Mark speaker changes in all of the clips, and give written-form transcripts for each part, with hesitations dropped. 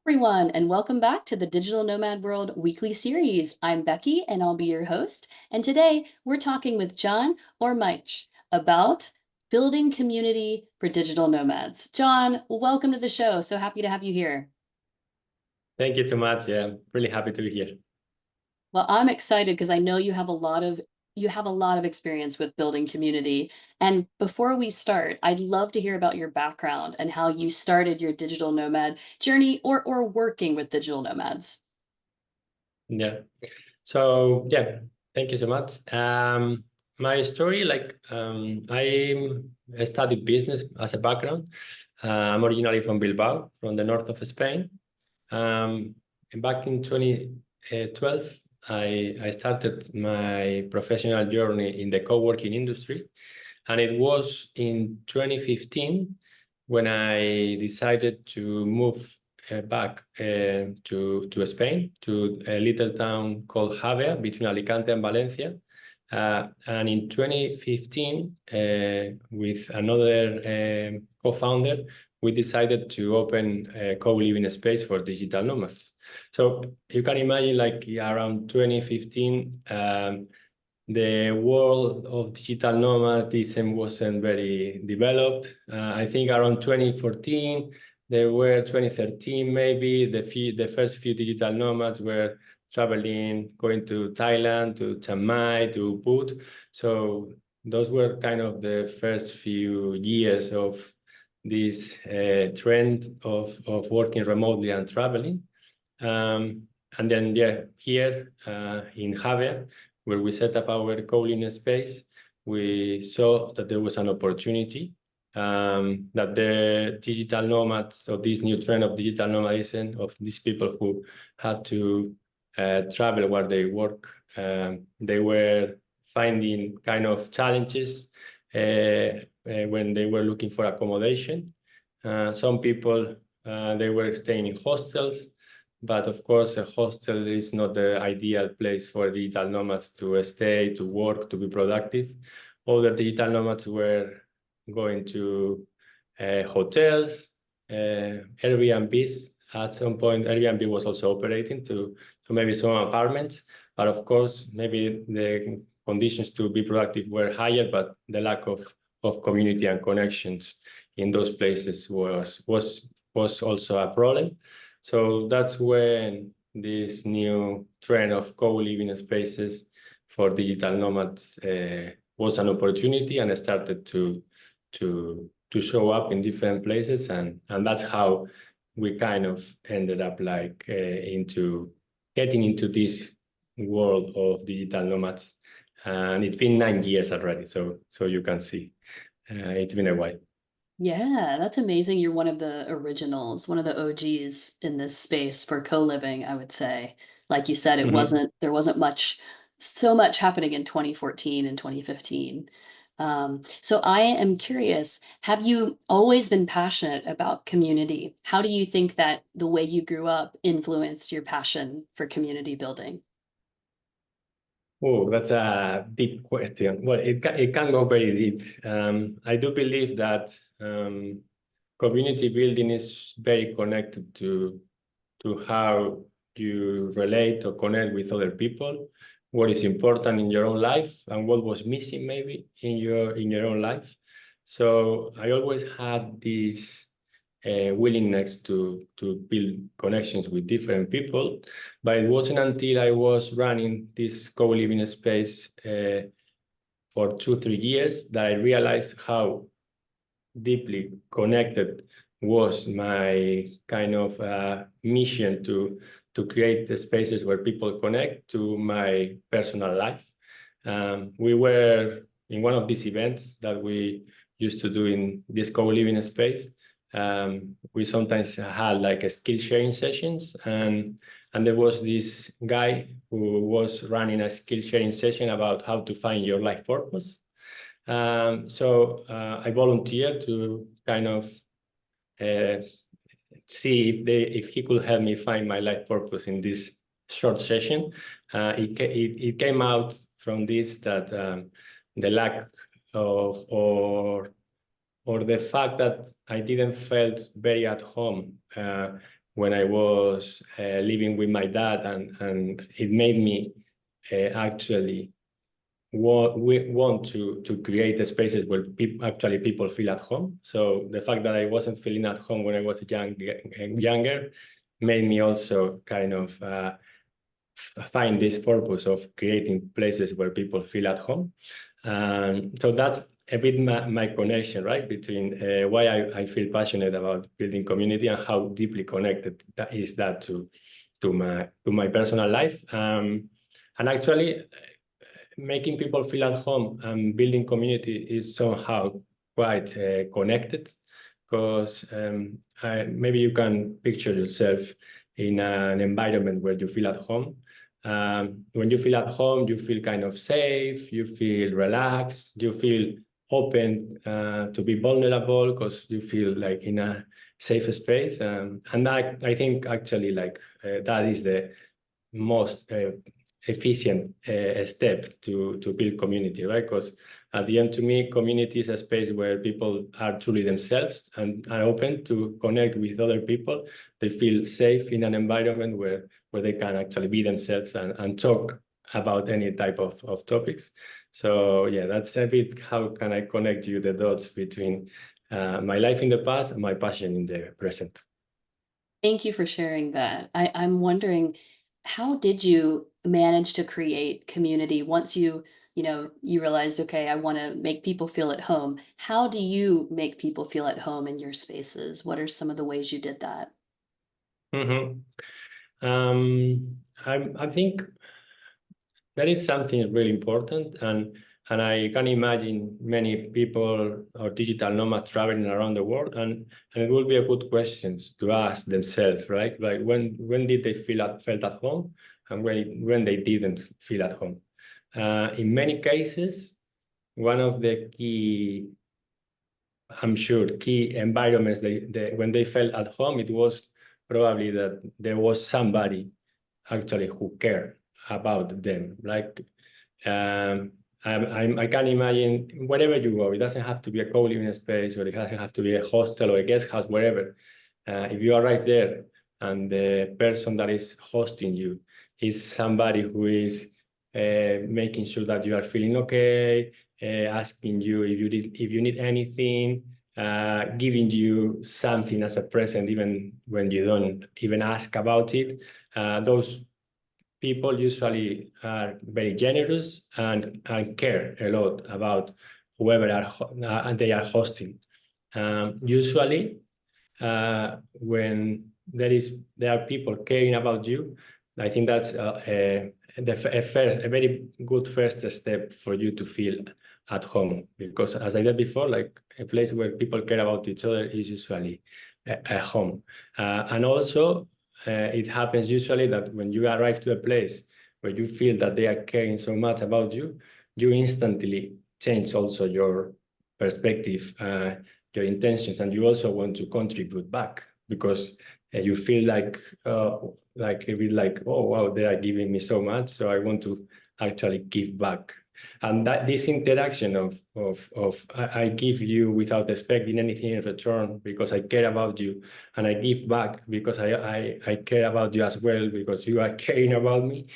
Speaker 1: Everyone, and welcome back to the Digital Nomad World weekly series. I'm Becky, and I'll be your host. And today we're talking with John Hormaetche about building community for digital nomads. John, welcome to the show. So happy to have you here.
Speaker 2: Thank you so much. Yeah, I'm really happy to be here.
Speaker 1: Well, I'm excited because I know you have a lot of experience with building community. And before we start, I'd love to hear about your background and how you started your digital nomad journey or working with digital nomads.
Speaker 2: Yeah. So yeah, thank you so much. My story, I studied business as a background. I'm originally from Bilbao, from the north of Spain. And back in 2012, I started my professional journey in the co-working industry. And it was in 2015 when I decided to move back to Spain, to a little town called Javea between Alicante and Valencia. And in 2015, with another co-founder, we decided to open a co-living space for digital nomads. So you can imagine, like around 2015, the world of digital nomadism wasn't very developed. I think around 2014, there were 2013 maybe, the first few digital nomads were traveling, going to Thailand, to Chiang Mai, to Ubud. So those were kind of the first few years of this trend of working remotely and traveling. And then, yeah, here in Javea, where we set up our co-living space, we saw that there was an opportunity, that the digital nomads, of this new trend of digital nomadism, of these people who had to travel where they work, they were finding kind of challenges when they were looking for accommodation. Some people, they were staying in hostels. But of course, a hostel is not the ideal place for digital nomads to stay, to work, to be productive. Other digital nomads were going to hotels, Airbnbs. At some point, Airbnb was also operating to maybe some apartments. But of course, maybe the conditions to be productive were higher, but the lack of community and connections in those places was also a problem. So that's when this new trend of co-living spaces for digital nomads was an opportunity, and it started to show up in different places, and that's how we kind of ended up into getting into this world of digital nomads. And it's been 9 years already, so you can see it's been a while.
Speaker 1: Yeah, that's amazing. You're one of the originals, one of the OGs in this space for co-living, I would say. Like you said, there wasn't so much happening in 2014 and 2015. So I am curious, have you always been passionate about community? How do you think that the way you grew up influenced your passion for community building?
Speaker 2: Oh, that's a deep question. Well, it can go very deep. I do believe that community building is very connected to how you relate or connect with other people, what is important in your own life, and what was missing maybe in your own life. So I always had this willingness to build connections with different people. But it wasn't until I was running this co-living space for 2-3 years that I realized how deeply connected was my kind of mission to create the spaces where people connect to my personal life. We were in one of these events that we used to do in this co-living space. We sometimes had like a skill sharing sessions, and there was this guy who was running a skill sharing session about how to find your life purpose. So I volunteered to kind of see if he could help me find my life purpose in this short session. It came out from this that the lack of or the fact that I didn't felt very at home when I was living with my dad, and it made me actually want to create spaces where people feel at home. So the fact that I wasn't feeling at home when I was younger made me also kind of find this purpose of creating places where people feel at home. So that's a bit my connection, right, between why I feel passionate about building community and how deeply connected that to my personal life. And actually, making people feel at home and building community is somehow quite connected, because maybe you can picture yourself in an environment where you feel at home. When you feel at home, you feel kind of safe, you feel relaxed, you feel open to be vulnerable because you feel like in a safe space. And I think actually like that is the most efficient step to build community, right? Because at the end, to me, community is a space where people are truly themselves and are open to connect with other people. They feel safe in an environment where they can actually be themselves and talk about any type of topics. So yeah, that's a bit how can I connect you the dots between my life in the past and my passion in the present.
Speaker 1: Thank you for sharing that. I'm wondering, how did you manage to create community once you realized, okay, I want to make people feel at home. How do you make people feel at home in your spaces? What are some of the ways you did that?
Speaker 2: Mm-hmm. I think that is something really important, and I can imagine many people or digital nomads traveling around the world, and it will be a good questions to ask themselves, right? Like when did they felt at home, and when they didn't feel at home. In many cases, one of the key, I'm sure, key environments when they felt at home, it was probably that there was somebody actually who cared about them. Like I can imagine wherever you go, it doesn't have to be a co-living space, or it doesn't have to be a hostel or a guest house, wherever. If you arrive there and the person that is hosting you is somebody who is making sure that you are feeling okay, asking you if you need anything, giving you something as a present, even when you don't even ask about it. Those people usually are very generous and care a lot about whoever they are hosting. Usually, when there are people caring about you, I think that's a very good first step for you to feel at home. Because as I said before, like a place where people care about each other is usually a home. And also, it happens usually that when you arrive to a place where you feel that they are caring so much about you, you instantly change also your perspective, your intentions, and you also want to contribute back, because you feel like a bit like, oh wow, they are giving me so much, so I want to actually give back. And that this interaction of I give you without expecting anything in return because I care about you, and I give back because I care about you as well because you are caring about me.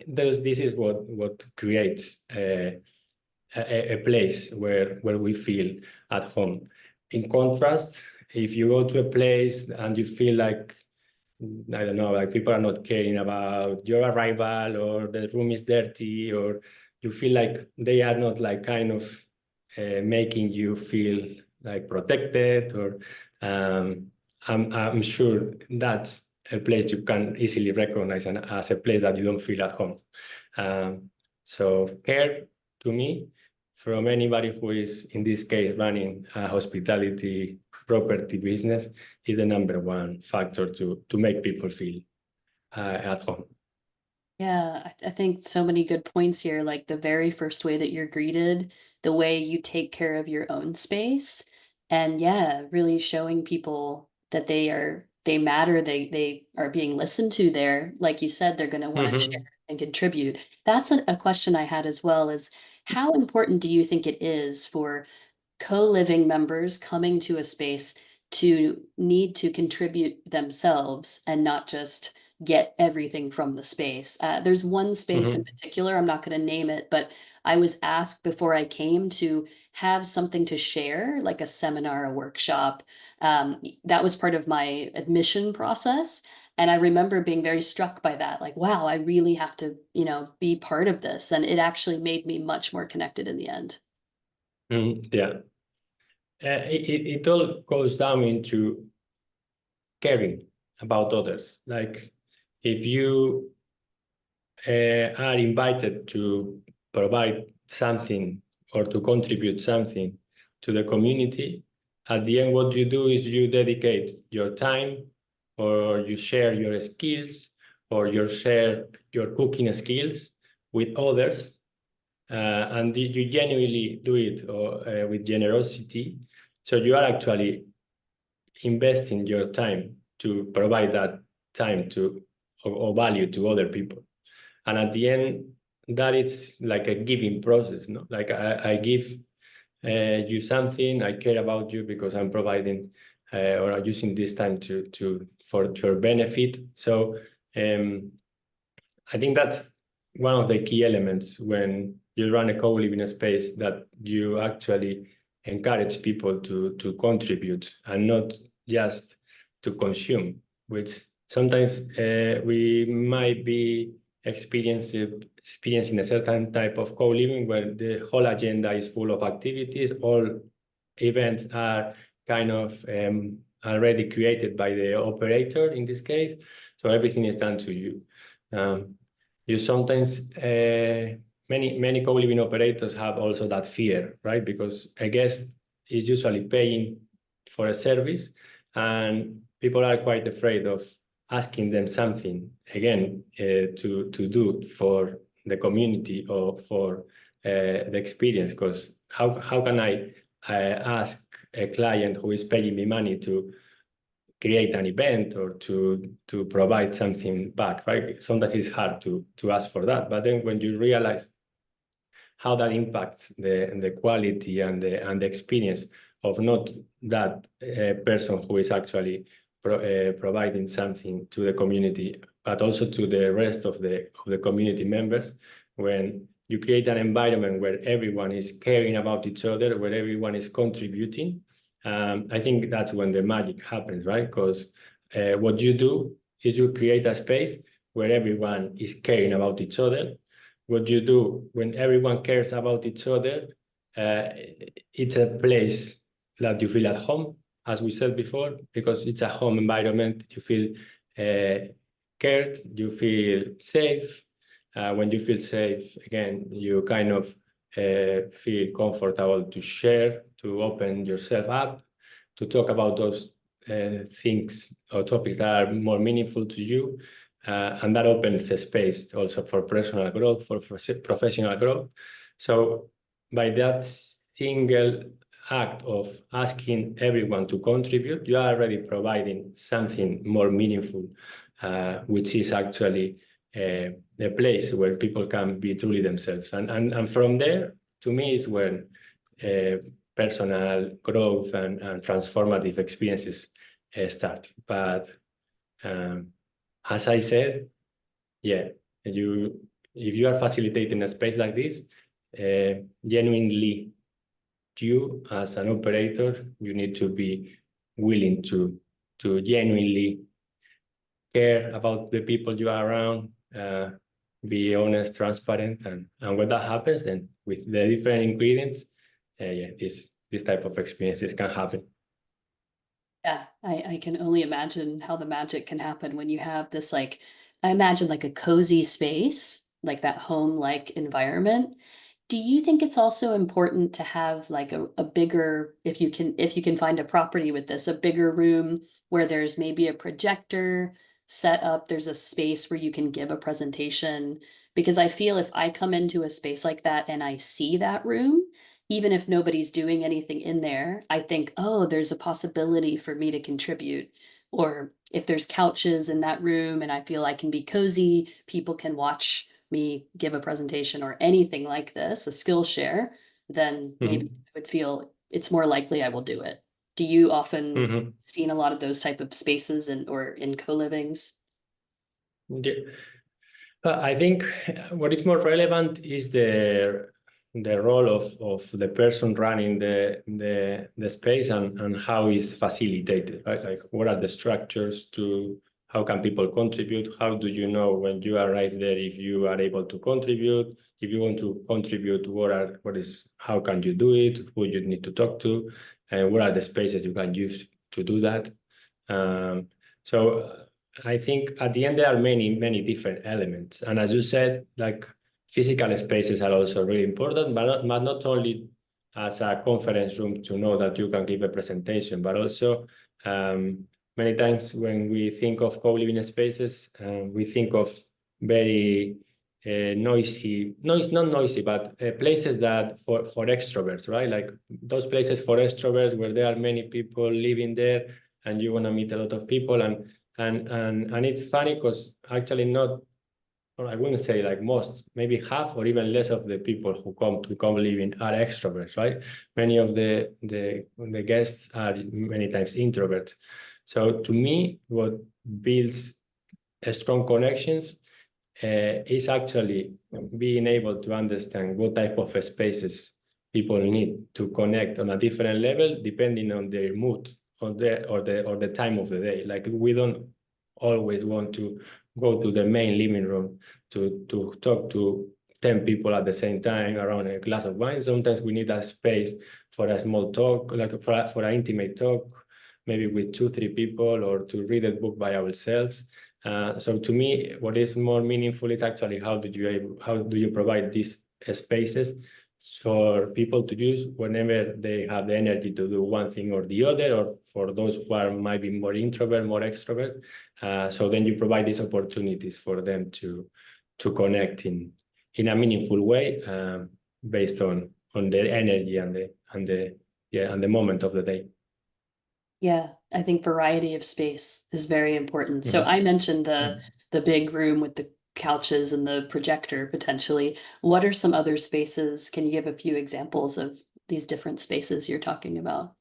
Speaker 2: This is what creates a place where we feel at home. In contrast, if you go to a place and you feel like, I don't know, like people are not caring about your arrival, or the room is dirty, or you feel like they are not like kind of making you feel like protected, or I'm sure that's a place you can easily recognize as a place that you don't feel at home. So care, to me, from anybody who is in this case running a hospitality property business, is the number one factor to make people feel at home.
Speaker 1: Yeah, I think so many good points here. Like the very first way that you're greeted, the way you take care of your own space, and yeah, really showing people that they matter, they are being listened to there. Like you said, they're going to want to share
Speaker 2: Mm-hmm.
Speaker 1: and contribute. That's a question I had as well, is how important do you think it is for co-living members coming to a space to need to contribute themselves and not just get everything from the space. There's one space in
Speaker 2: Hmm.
Speaker 1: particular, I'm not going to name it, but I was asked before I came to have something to share, like a seminar, a workshop. That was part of my admission process. And I remember being very struck by that, like, wow, I really have to, be part of this. And it actually made me much more connected in the end.
Speaker 2: Yeah. It all goes down into caring about others. Like if you are invited to provide something or to contribute something to the community, at the end, what you do is you dedicate your time, or you share your skills, or you share your cooking skills with others, and you genuinely do it with generosity. So you are actually investing your time to provide that time to or value to other people. And at the end, that is like a giving process, no? Like I give you something, I care about you because I'm providing or using this time for your benefit. So I think that's one of the key elements when you run a co-living space, that you actually encourage people to contribute and not just to consume, which sometimes we might be experiencing a certain type of co-living where the whole agenda is full of activities. All events are kind of already created by the operator in this case, so everything is done to you. You sometimes many co-living operators have also that fear, right? Because a guest is usually paying for a service, and people are quite afraid of asking them something again to do for the community or for the experience. Because how can I ask a client who is paying me money to create an event or to provide something back, right? Sometimes it's hard to ask for that, but then when you realize how that impacts the quality and the experience of not that person who is actually providing something to the community, but also to the rest of the community members, when you create an environment where everyone is caring about each other, where everyone is contributing, I think that's when the magic happens, right? Because what you do is you create a space where everyone is caring about each other. What you do when everyone cares about each other, it's a place that you feel at home, as we said before, because it's a home environment. You feel cared, you feel safe. When you feel safe, again, you kind of feel comfortable to share, to open yourself up, to talk about those things or topics that are more meaningful to you. And that opens a space also for personal growth, for professional growth. So by that single act of asking everyone to contribute, you are already providing something more meaningful, which is actually a place where people can be truly themselves. And from there, to me, is when personal growth and transformative experiences start. But as I said, yeah, you if you are facilitating a space like this, genuinely, you as an operator, you need to be willing to genuinely care about the people you are around, be honest, transparent, and when that happens, then with the different ingredients, yeah, this type of experiences can happen.
Speaker 1: Yeah, I can only imagine how the magic can happen when you have this, like, I imagine like a cozy space, like that home-like environment. Do you think it's also important to have like a bigger, if you can find a property with this, a bigger room where there's maybe a projector set up, there's a space where you can give a presentation? Because I feel if I come into a space like that and I see that room, even if nobody's doing anything in there, I think, oh, there's a possibility for me to contribute. Or if there's couches in that room and I feel I can be cozy, people can watch me give a presentation or anything like this, a skill share, then maybe
Speaker 2: Mhm.
Speaker 1: I would feel it's more likely I will do it. Do you often
Speaker 2: Hmm.
Speaker 1: see in a lot of those type of spaces and or in co-livings?
Speaker 2: Yeah. I think what is more relevant is the role of the person running the space and how it's facilitated, right? Like what are the structures to how can people contribute? How do you know when you arrive there if you are able to contribute? If you want to contribute, how can you do it? Who you need to talk to? And what are the spaces you can use to do that? Um, so I think at the end there are many different elements, and as you said, like physical spaces are also really important, but not only as a conference room to know that you can give a presentation, but also many times when we think of co-living spaces, we think of very not noisy, but places that for extroverts, right? Like those places for extroverts where there are many people living there and you want to meet a lot of people and it's funny because actually not, or I wouldn't say like most, maybe half or even less of the people who come living are extroverts, right? Many of the guests are many times introverts. So to me, what builds a strong connections is actually being able to understand what type of spaces people need to connect on a different level depending on their mood or the time of the day. Like we don't always want to go to the main living room to talk to 10 people at the same time around a glass of wine. Sometimes we need a space for a small talk, like for an intimate talk, maybe with 2 3 people, or to read a book by ourselves. So to me, what is more meaningful is actually how do you provide these spaces for people to use whenever they have the energy to do one thing or the other, or for those who are maybe more introvert, more extrovert. So then you provide these opportunities for them to connect in a meaningful way, based on their energy and the moment of the day.
Speaker 1: Yeah, I think variety of space is very important. So
Speaker 2: Mhm.
Speaker 1: I mentioned the
Speaker 2: Mhm.
Speaker 1: the big room with the couches and the projector potentially. What are some other spaces? Can you give a few examples of these different spaces you're talking about?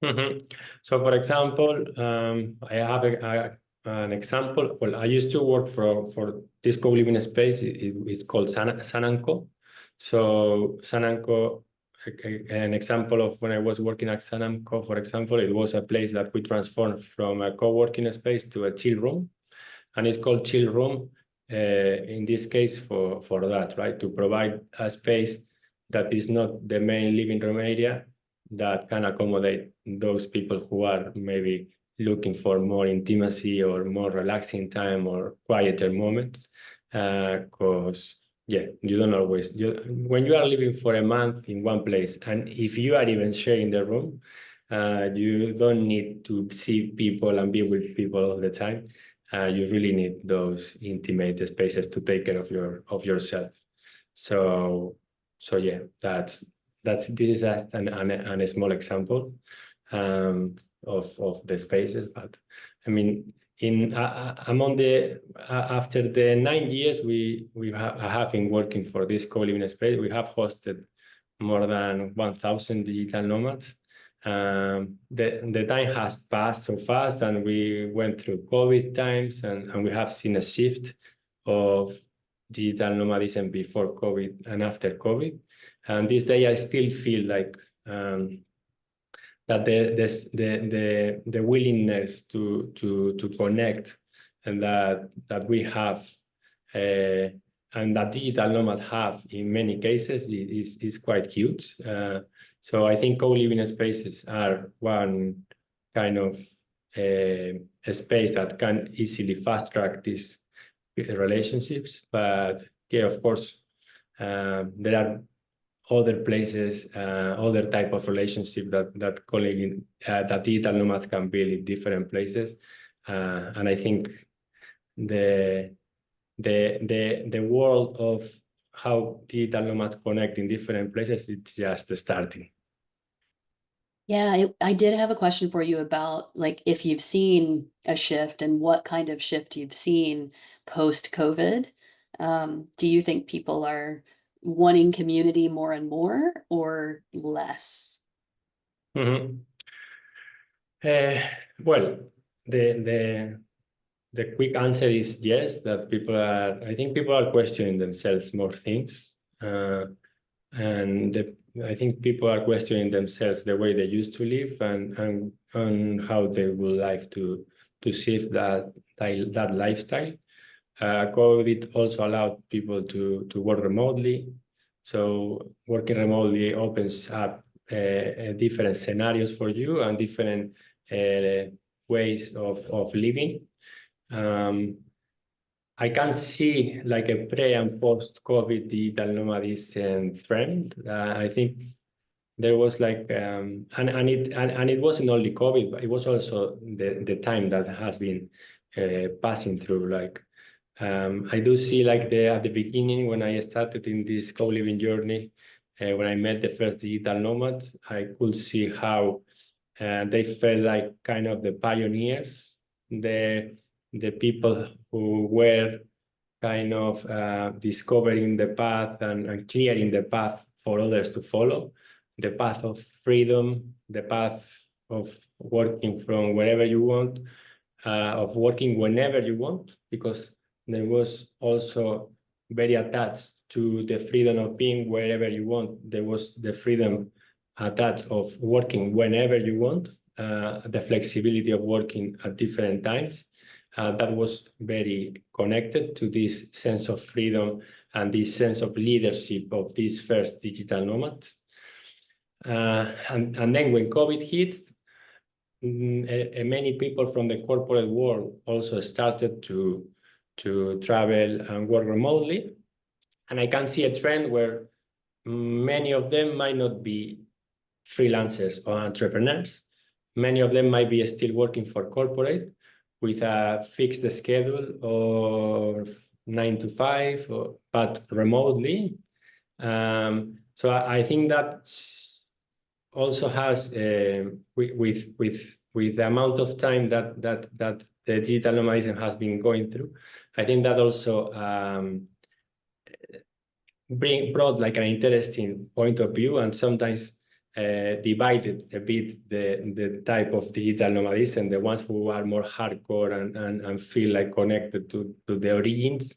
Speaker 2: Mhm. So, for example, I have an example. Well, I used to work for this co-living space. It's called Sananco. So, Sananco, an example of when I was working at Sananco, for example, it was a place that we transformed from a co-working space to a chill room, and it's called chill room. In this case, for that, right, to provide a space that is not the main living room area, that can accommodate those people who are maybe looking for more intimacy or more relaxing time or quieter moments. Because yeah, you don't always when you are living for a month in one place, and if you are even sharing the room, you don't need to see people and be with people all the time. You really need those intimate spaces to take care of yourself. So yeah, this is just a small example, of the spaces. But I mean, I'm on the after the 9 years I have been working for this co-living space. We have hosted more than 1,000 digital nomads. The time has passed so fast, and we went through COVID times, and we have seen a shift of digital nomadism before COVID and after COVID. And this day, I still feel like that the willingness to connect, and that we have, and that digital nomads have in many cases is quite huge. So I think co-living spaces are one kind of a space that can easily fast track these relationships. But yeah, of course, there are other places, other type of relationship that digital nomads can build in different places, and I think the the world of how digital nomads connect in different places, it's just starting.
Speaker 1: Yeah, I did have a question for you about like if you've seen a shift and what kind of shift you've seen post-COVID. Do you think people are wanting community more and more or less?
Speaker 2: Mhm. Uh, well, the quick answer is yes, that I think people are questioning themselves more things. And I think people are questioning themselves the way they used to live and how they would like to shift that lifestyle. COVID also allowed people to work remotely. So working remotely opens up different scenarios for you and different ways of living. Um, I can see like a pre and post COVID digital nomadism trend. I think there was like and it wasn't only COVID, but it was also the time that has been passing through. Like I do see like at the beginning when I started in this co-living journey, when I met the first digital nomads, I could see how they felt like kind of the pioneers, the people who were kind of discovering the path and clearing the path for others to follow, the path of freedom, the path of working from wherever you want, of working whenever you want, because there was also very attached to the freedom of being wherever you want. There was the freedom attached of working whenever you want, the flexibility of working at different times. That was very connected to this sense of freedom and this sense of leadership of these first digital nomads. And then when COVID hit, many people from the corporate world also started to travel and work remotely. And I can see a trend where many of them might not be freelancers or entrepreneurs. Many of them might be still working for corporate with a fixed schedule or 9 to 5, but remotely. So I think that also has with the amount of time that the digital nomadism has been going through, I think that also brought like an interesting point of view and sometimes divided a bit the type of digital nomadism, the ones who are more hardcore and feel like connected to the origins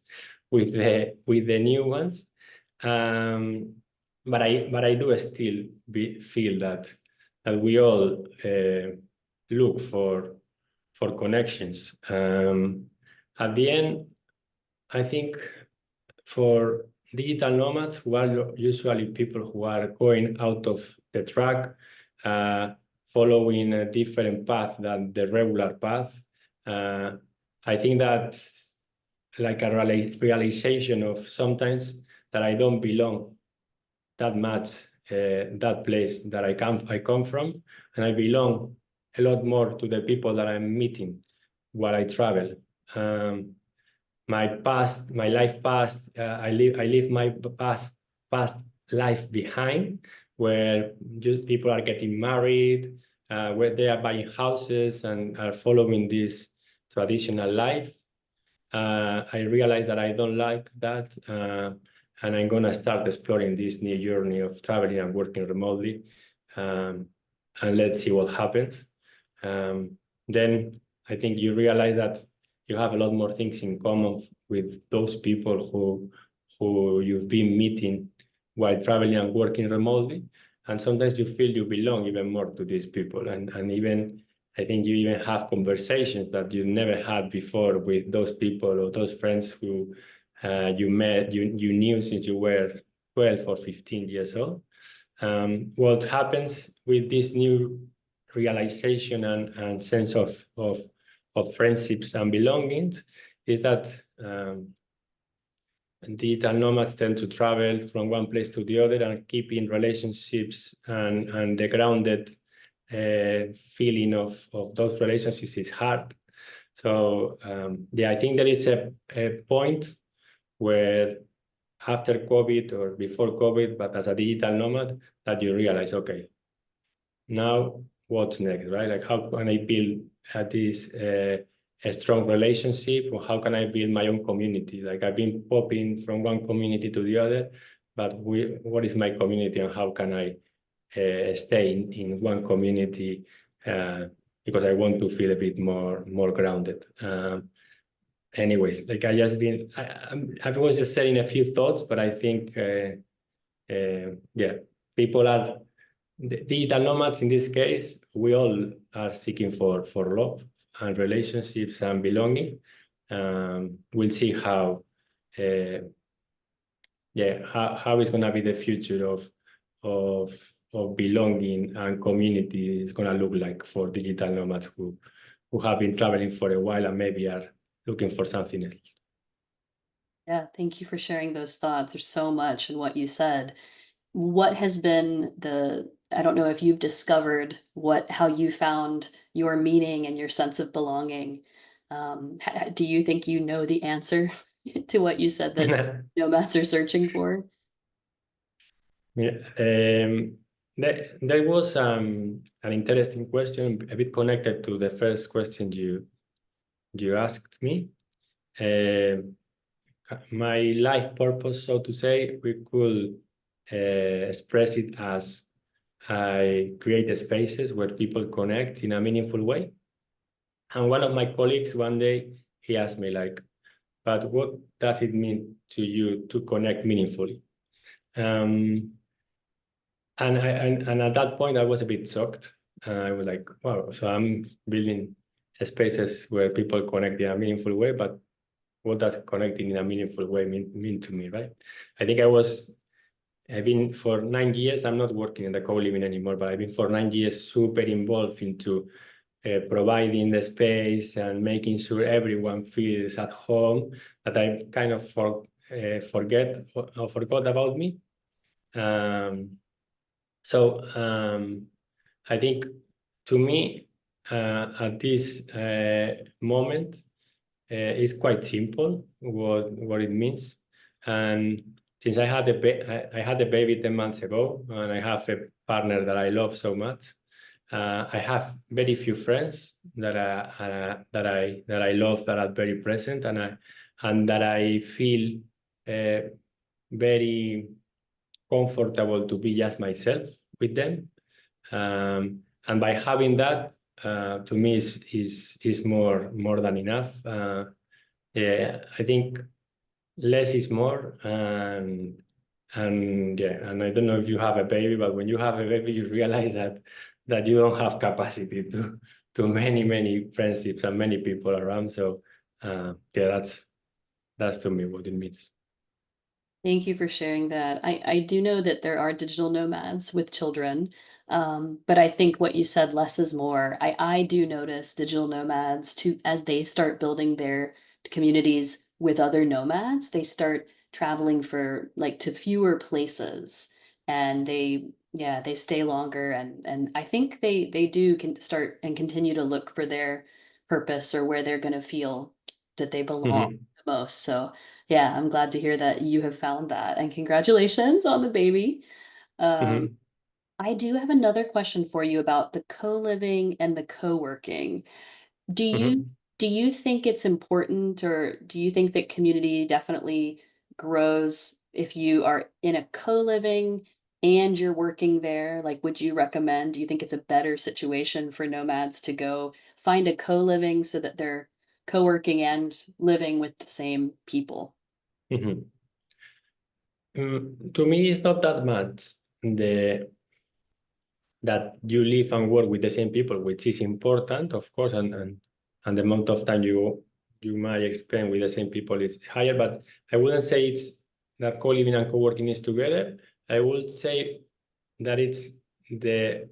Speaker 2: with the new ones. But I do still feel that we all look for connections. At the end, I think for digital nomads, who are usually people who are going out of the track, following a different path than the regular path, I think that like a realization of sometimes that I don't belong that much that place that I come from, and I belong a lot more to the people that I'm meeting while I travel. My life past, I leave my past life behind, where people are getting married, where they are buying houses and are following this traditional life. I realize that I don't like that, and I'm gonna start exploring this new journey of traveling and working remotely, and let's see what happens. Then I think you realize that you have a lot more things in common with those people who you've been meeting while traveling and working remotely, and sometimes you feel you belong even more to these people, and even I think you even have conversations that you never had before with those people or those friends who you knew since you were 12 or 15 years old. What happens with this new realization and sense of friendships and belongings is that digital nomads tend to travel from one place to the other and keep in relationships, and the grounded feeling of those relationships is hard. So yeah, I think there is a point where after COVID or before COVID, but as a digital nomad, that you realize, okay, now what's next, right? Like how can I build this a strong relationship, or how can I build my own community? Like I've been popping from one community to the other, but what is my community and how can I stay in one community because I want to feel a bit more grounded. Anyways, like I was just saying a few thoughts, but I think yeah, people are the digital nomads in this case. We all are seeking for love and relationships and belonging. We'll see how how is going to be the future of belonging and community is going to look like for digital nomads who have been traveling for a while and maybe are looking for something else.
Speaker 1: Yeah, thank you for sharing those thoughts. There's so much in what you said. What has been I don't know if you've discovered how you found your meaning and your sense of belonging. Do you think you know the answer to what you said that nomads are searching for?
Speaker 2: Yeah, there was an interesting question, a bit connected to the first question you asked me. My life purpose, so to say, we could express it as I create spaces where people connect in a meaningful way. And one of my colleagues one day, he asked me like, but what does it mean to you to connect meaningfully? And at that point, I was a bit shocked. I was like, wow, so I'm building spaces where people connect in a meaningful way, but what does connecting in a meaningful way mean to me, right? I think I've been for 9 years, I'm not working in the co-living anymore, but I've been for 9 years super involved into providing the space and making sure everyone feels at home, that I kind of forgot about me. So I think to me, at this moment, it's quite simple what it means. And since I had a baby 10 months ago, and I have a partner that I love so much, I have very few friends that I love, that are very present, and that I feel very comfortable to be just myself with them. And by having that, to me is more than enough. Yeah, I think less is more, and yeah, and I don't know if you have a baby, but when you have a baby, you realize that you don't have capacity to many friendships and many people around. So yeah, that's to me what it means.
Speaker 1: Thank you for sharing that. I do know that there are digital nomads with children, but I think what you said, less is more. I do notice digital nomads as they start building their communities with other nomads, they start traveling to fewer places, and they stay longer, and I think they do can start and continue to look for their purpose or where they're going to feel that they belong
Speaker 2: Mm-hmm.
Speaker 1: the most. So yeah, I'm glad to hear that you have found that, and congratulations on the baby. Um,
Speaker 2: Mm-hmm.
Speaker 1: I do have another question for you about the co-living and the co-working. Do you
Speaker 2: Mm-hmm.
Speaker 1: do you think it's important, or do you think that community definitely grows if you are in a co-living and you're working there? Like, would you recommend, do you think it's a better situation for nomads to go find a co-living so that they're co-working and living with the same people?
Speaker 2: Mm-hmm. To me, it's not that much that you live and work with the same people, which is important, of course, and the amount of time you might spend with the same people is higher. But I wouldn't say it's that co-living and co-working is together. I would say that it's the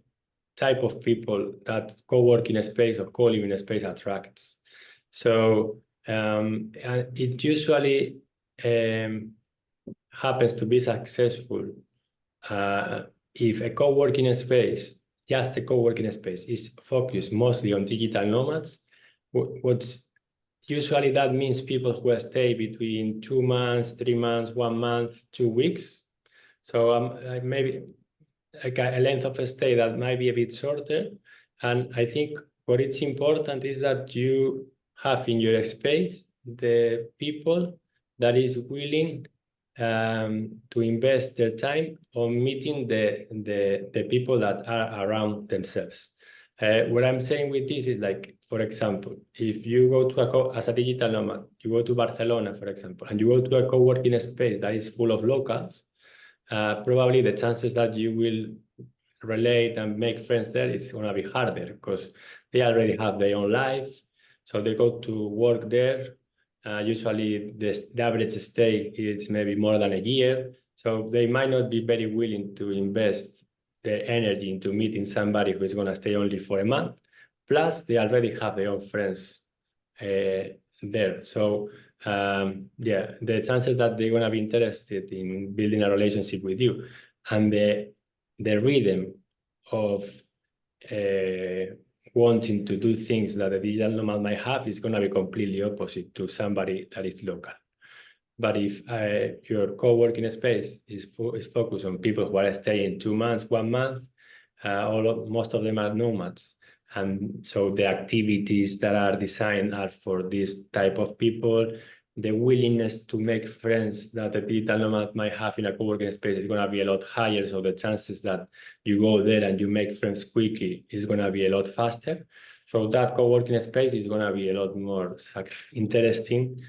Speaker 2: type of people that co-working space or co-living space attracts. So and it usually happens to be successful if a co-working space, just a co-working space, is focused mostly on digital nomads. What's usually that means people who stay between 2 months, 3 months, 1 month, 2 weeks. So maybe like a length of a stay that might be a bit shorter. And I think what it's important is that you have in your space the people that is willing to invest their time on meeting the people that are around themselves. What I'm saying with this is like, for example, if you go to as a digital nomad, you go to Barcelona, for example, and you go to a co-working space that is full of locals, probably the chances that you will relate and make friends there is going to be harder because they already have their own life. So they go to work there. Usually the average stay is maybe more than a year. So they might not be very willing to invest their energy into meeting somebody who is going to stay only for a month. Plus, they already have their own friends there. So yeah, the chances that they're going to be interested in building a relationship with you and the rhythm of wanting to do things that a digital nomad might have is going to be completely opposite to somebody that is local. But if your co-working space is focused on people who are staying 2 months, 1 month, most of them are nomads. And so the activities that are designed are for this type of people. The willingness to make friends that a digital nomad might have in a co-working space is going to be a lot higher. So the chances that you go there and you make friends quickly is going to be a lot faster. So that co-working space is going to be a lot more interesting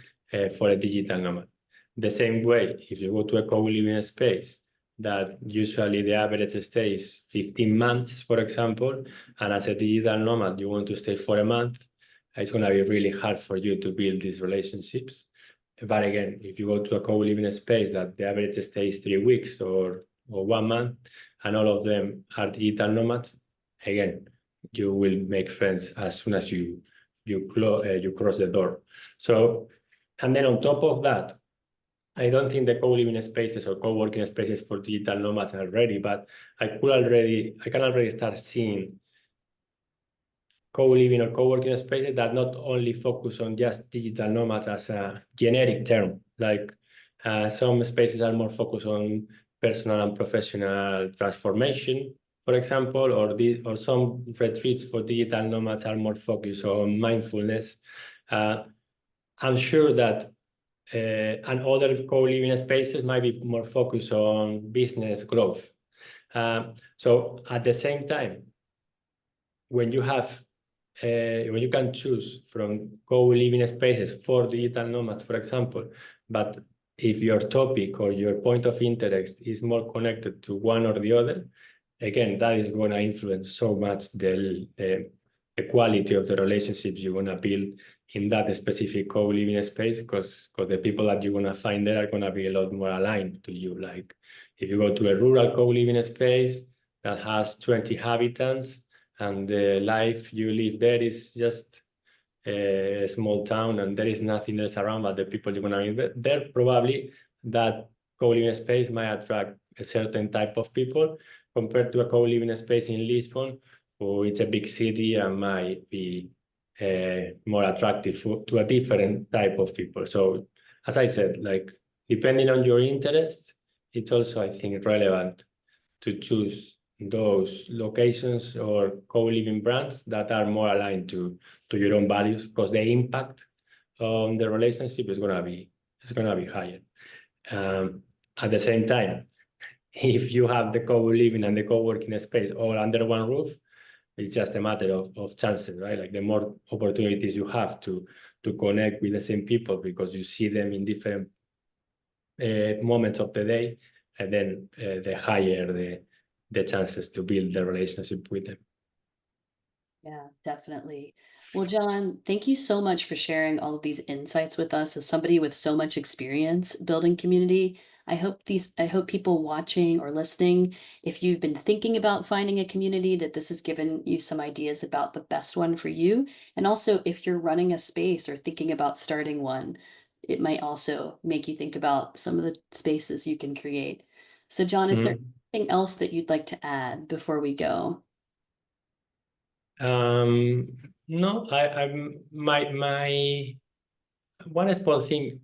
Speaker 2: for a digital nomad. The same way, if you go to a co-living space, that usually the average stay is 15 months, for example, and as a digital nomad, you want to stay for a month, it's going to be really hard for you to build these relationships. But again, if you go to a co-living space that the average stay is 3 weeks or 1 month, and all of them are digital nomads, again, you will make friends as soon as you cross the door. So, and then on top of that, I don't think the co-living spaces or co-working spaces for digital nomads are ready, but I can already start seeing co-living or co-working spaces that not only focus on just digital nomads as a generic term, like some spaces are more focused on personal and professional transformation, for example, or some retreats for digital nomads are more focused on mindfulness. I'm sure that and other co-living spaces might be more focused on business growth. So at the same time, when you can choose from co-living spaces for digital nomads, for example, but if your topic or your point of interest is more connected to one or the other, again, that is going to influence so much the quality of the relationships you're going to build in that specific co-living space, because the people that you're going to find there are going to be a lot more aligned to you. Like if you go to a rural co-living space that has 20 inhabitants and the life you live there is just a small town and there is nothing else around but the people you're going to meet there, probably that co-living space might attract a certain type of people compared to a co-living space in Lisbon, who it's a big city and might be more attractive to a different type of people. So as I said, like depending on your interest, it's also, I think, relevant to choose those locations or co-living brands that are more aligned to your own values, because the impact on the relationship is going to be higher. At the same time, if you have the co-living and the co-working space all under one roof, it's just a matter of chances, right? Like the more opportunities you have to connect with the same people because you see them in different moments of the day, and then the higher the chances to build the relationship with them.
Speaker 1: Yeah, definitely. Well, John, thank you so much for sharing all of these insights with us as somebody with so much experience building community. I hope people watching or listening, if you've been thinking about finding a community, that this has given you some ideas about the best one for you. And also, if you're running a space or thinking about starting one, it might also make you think about some of the spaces you can create. So, John, is there anything else that you'd like to add before we go?
Speaker 2: No, my one small thing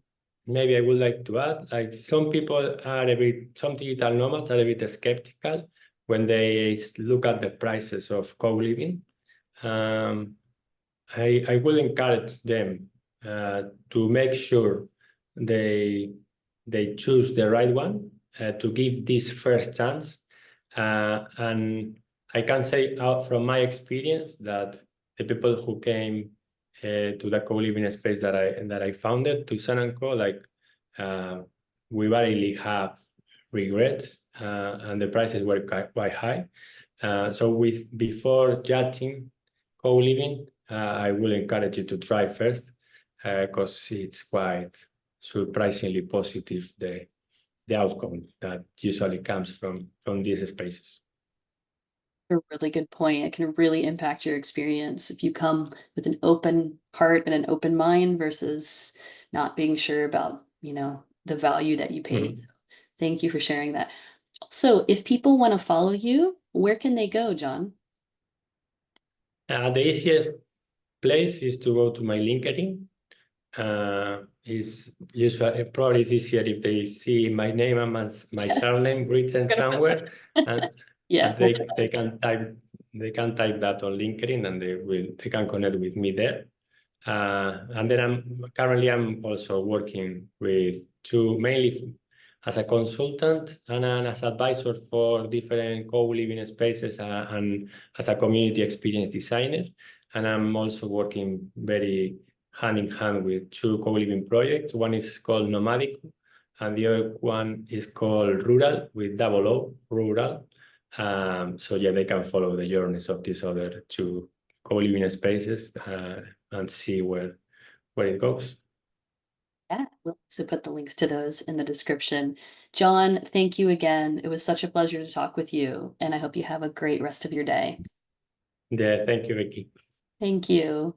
Speaker 2: maybe I would like to add, like some digital nomads are a bit skeptical when they look at the prices of co-living. I will encourage them to make sure they choose the right one, to give this first chance, and I can say out from my experience that the people who came to the co-living space that I founded to San and Co, like we barely have regrets, and the prices were quite high. So before judging co-living, I will encourage you to try first, because it's quite surprisingly positive, the outcome that usually comes from these spaces.
Speaker 1: A really good point. It can really impact your experience if you come with an open heart and an open mind versus not being sure about, the value that you paid.
Speaker 2: Mhm.
Speaker 1: So thank you for sharing that. So if people want to follow you, where can they go, John?
Speaker 2: The easiest place is to go to my LinkedIn. Is usually probably it's easier if they see my name and my
Speaker 1: Yes,
Speaker 2: surname written
Speaker 1: we're gonna put
Speaker 2: somewhere,
Speaker 1: that.
Speaker 2: and
Speaker 1: Yeah,
Speaker 2: and
Speaker 1: we'll
Speaker 2: they
Speaker 1: put that
Speaker 2: they
Speaker 1: again.
Speaker 2: can type that on LinkedIn, and they can connect with me there. And then I'm also working with two, mainly as a consultant and as advisor for different co-living spaces, and as a community experience designer. And I'm also working very hand in hand with two co-living projects. One is called Nomadic, and the other one is called Rural, with double O, Rural. So yeah, they can follow the journeys of these other two co-living spaces, and see where it goes.
Speaker 1: Yeah, we'll also put the links to those in the description. John, thank you again. It was such a pleasure to talk with you, and I hope you have a great rest of your day.
Speaker 2: Yeah, thank you, Vicky.
Speaker 1: Thank you.